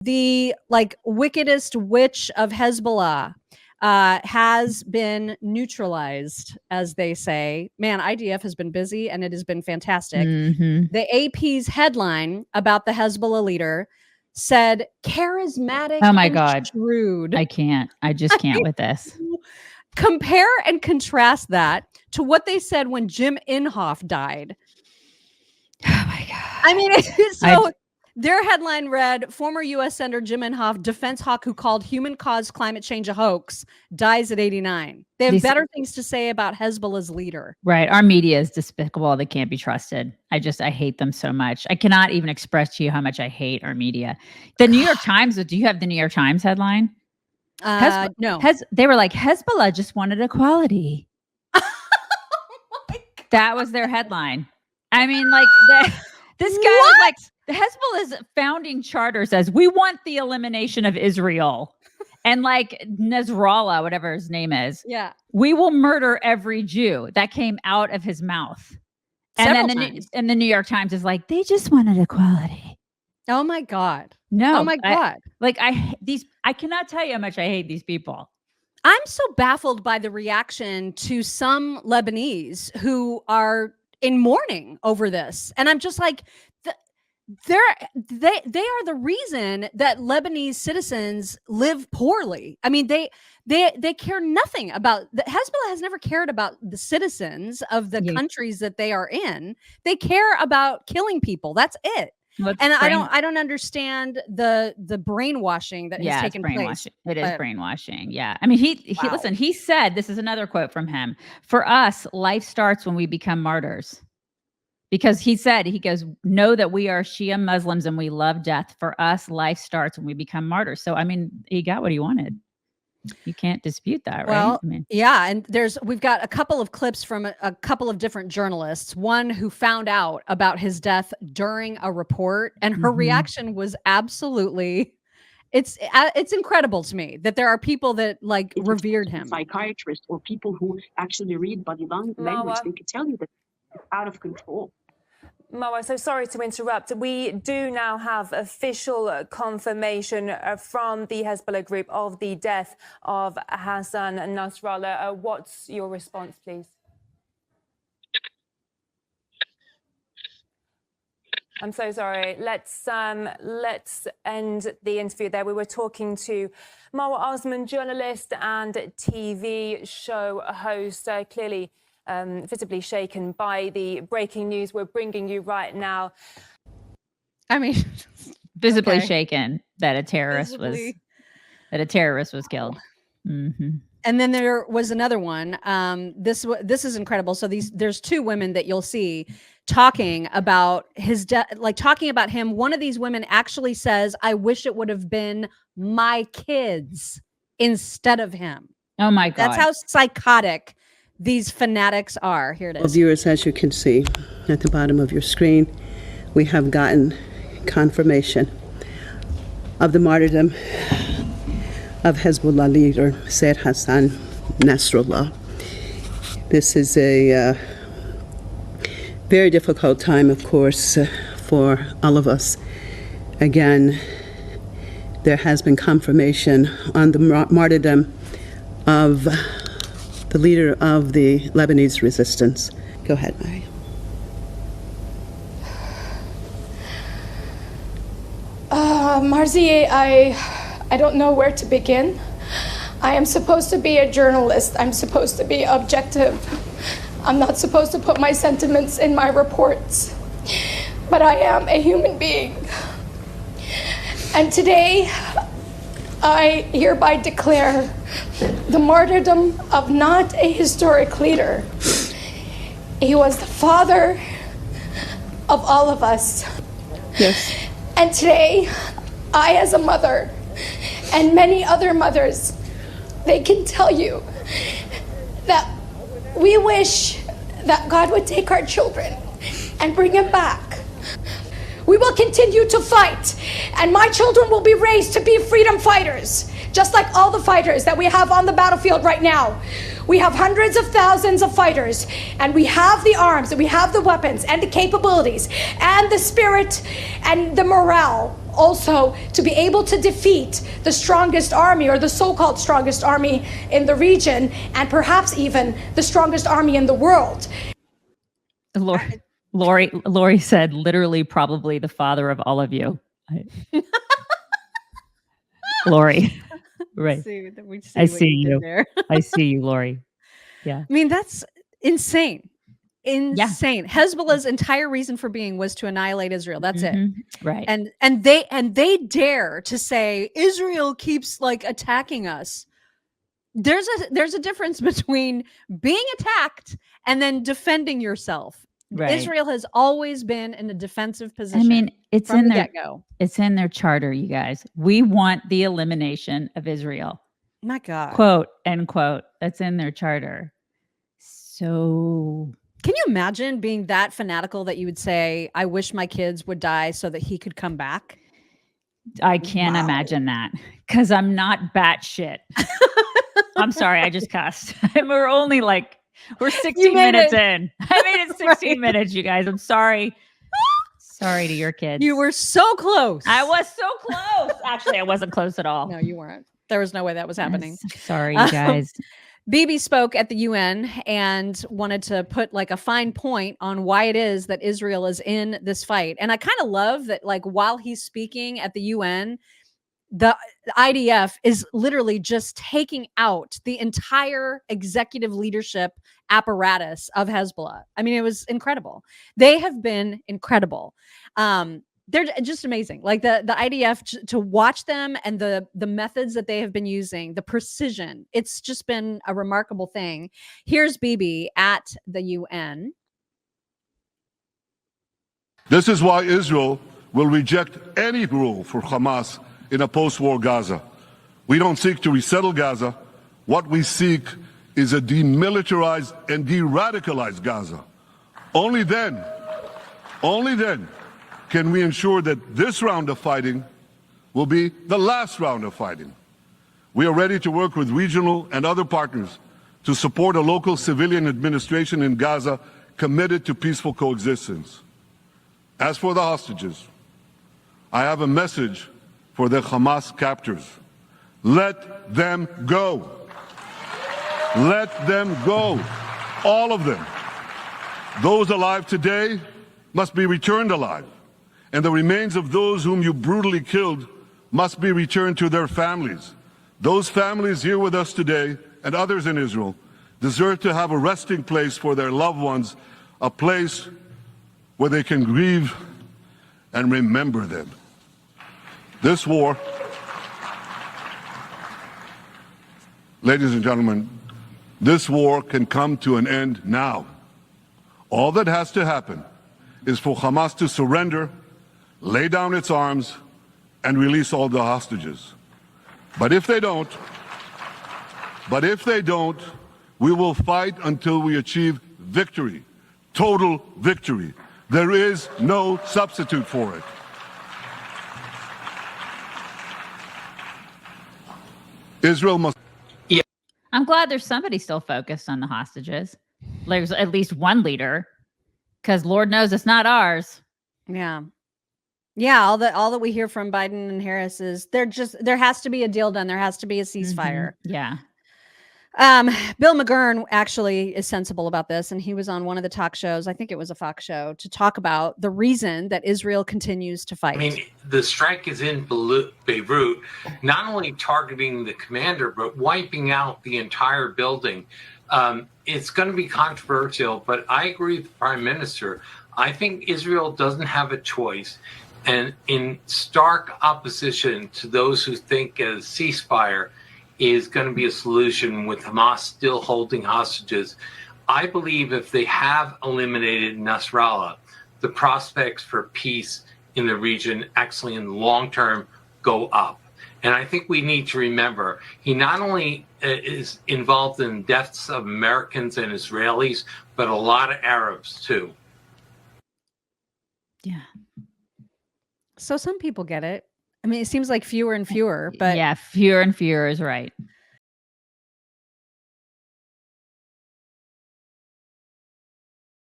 the wickedest witch of Hezbollah has been neutralized, as they say. Man, IDF has been busy and it has been fantastic. The AP's headline about the Hezbollah leader said, charismatic oh my and God. shrewd. I just can't with this. Compare and contrast that to what they said when Jim Inhofe died. Oh my God. I mean, their headline read, former U.S. Senator Jim Inhofe, defense hawk who called human-caused climate change a hoax, dies at 89. They have better things to say about Hezbollah's leader. Right. Our media is despicable. They can't be trusted. I hate them so much. I cannot even express to you how much I hate our media. The New York Times, do you have the New York Times headline? No. They were like, Hezbollah just wanted equality. Oh my God. That was their headline. I mean, this guy was like, Hezbollah's founding charter says, we want the elimination of Israel. And Nasrallah, whatever his name is. Yeah. We will murder every Jew. That came out of his mouth. And then the New York Times is like, they just wanted equality. Oh my God. No. Oh my God. I cannot tell you how much I hate these people. I'm so baffled by the reaction to some Lebanese who are in mourning over this. And I'm just like, they are the reason that Lebanese citizens live poorly. I mean, they care nothing about Hezbollah has never cared about the citizens of the countries that they are in. They care about killing people. That's it. I don't understand the brainwashing that has taken place. It is brainwashing. Yeah. I mean, he listen, he said, this is another quote from him. For us, life starts when we become martyrs. Because he goes, know that we are Shia Muslims and we love death. For us, life starts when we become martyrs. So, I mean, he got what he wanted. You can't dispute that, right? Well, yeah. And we've got a couple of clips from a couple of different journalists. One who found out about his death during a report, and her reaction was absolutely, it's incredible to me that there are people that revered him. Psychiatrists or people who actually read body language, they could tell you that it's out of control. Marwa, so sorry to interrupt. We do now have official confirmation from the Hezbollah group of the death of Hassan Nasrallah. What's your response, please? I'm so sorry. Let's end the interview there. We were talking to Marwa Osman, journalist and TV show host, clearly visibly shaken by the breaking news we're bringing you right now. I mean, visibly shaken that a terrorist was killed. Mm-hmm. And then there was another one. This is incredible. So there's two women that you'll see talking about his death, talking about him. One of these women actually says, "I wish it would have been my kids instead of him." Oh my God! That's how psychotic these fanatics are. Here it is. Well, viewers, as you can see at the bottom of your screen, we have gotten confirmation of the martyrdom of Hezbollah leader Sayyid Hassan Nasrallah. This is a very difficult time, of course, for all of us. Again, there has been confirmation on the martyrdom of the leader of the Lebanese resistance. Go ahead, Mary. Marzi, I don't know where to begin. I am supposed to be a journalist. I'm supposed to be objective. I'm not supposed to put my sentiments in my reports. But I am a human being. And today, I hereby declare the martyrdom of not a historic leader. He was the father of all of us. Yes. And today, I as a mother, and many other mothers, they can tell you that we wish that God would take our children and bring them back. We will continue to fight, and my children will be raised to be freedom fighters, just like all the fighters that we have on the battlefield right now. We have hundreds of thousands of fighters, and we have the arms, and we have the weapons, and the capabilities, and the spirit, and the morale also to be able to defeat the strongest army, or the so-called strongest army in the region, and perhaps even the strongest army in the world. Lori said, literally, probably the father of all of you. Lori, right? I see you. I see you, Lori. Yeah. I mean, that's insane. Insane. Yeah. Hezbollah's entire reason for being was to annihilate Israel. That's it. Right. And they dare to say Israel keeps like attacking us. There's a difference between being attacked and then defending yourself. Right. Israel has always been in a defensive position. I mean, it's from in the their get-go. It's in their charter, you guys. We want the elimination of Israel. My God. Quote, end quote. That's in their charter. So can you imagine being that fanatical that you would say, I wish my kids would die so that he could come back? I can't imagine that because I'm not batshit. I'm sorry, I just cussed. We're 16 minutes in. I made it 16 minutes, you guys. I'm sorry. Sorry to your kids. You were so close. I was so close. Actually, I wasn't close at all. No, you weren't. There was no way that was happening. Sorry, you guys. Bibi spoke at the UN and wanted to put like a fine point on why it is that Israel is in this fight. And I kind of love that, like, while he's speaking at the UN, the IDF is literally just taking out the entire executive leadership apparatus of Hezbollah. I mean, it was incredible. They have been incredible. They're just amazing. Like the IDF, to watch them and the methods that they have been using, the precision, it's just been a remarkable thing. Here's Bibi at the UN. This is why Israel will reject any rule for Hamas in a post-war Gaza. We don't seek to resettle Gaza. What we seek is a demilitarized and de-radicalized Gaza. Only then can we ensure that this round of fighting will be the last round of fighting. We are ready to work with regional and other partners to support a local civilian administration in Gaza committed to peaceful coexistence. As for the hostages, I have a message for the Hamas captors. Let them go. Let them go. All of them. Those alive today must be returned alive, and the remains of those whom you brutally killed must be returned to their families. Those families here with us today and others in Israel deserve to have a resting place for their loved ones, a place where they can grieve and remember them. This war, ladies and gentlemen, this war can come to an end now. All that has to happen is for Hamas to surrender, lay down its arms, and release all the hostages. But if they don't, we will fight until we achieve victory, total victory. There is no substitute for it. Israel must. Yeah. I'm glad there's somebody still focused on the hostages. There's at least one leader, because Lord knows it's not ours. Yeah. Yeah, all that we hear from Biden and Harris is there has to be a deal done. There has to be a ceasefire. Mm-hmm. Yeah. Bill McGurn actually is sensible about this, and he was on one of the talk shows, I think it was a Fox show, to talk about the reason that Israel continues to fight. I mean, the strike is in Beirut, not only targeting the commander, but wiping out the entire building. It's going to be controversial, but I agree with the Prime Minister. I think Israel doesn't have a choice. And in stark opposition to those who think a ceasefire is going to be a solution with Hamas still holding hostages, I believe if they have eliminated Nasrallah, the prospects for peace in the region actually in the long term go up. And I think we need to remember, he not only is involved in deaths of Americans and Israelis, but a lot of Arabs too. Yeah. So some people get it. I mean, it seems like fewer and fewer, but yeah, fewer and fewer is right.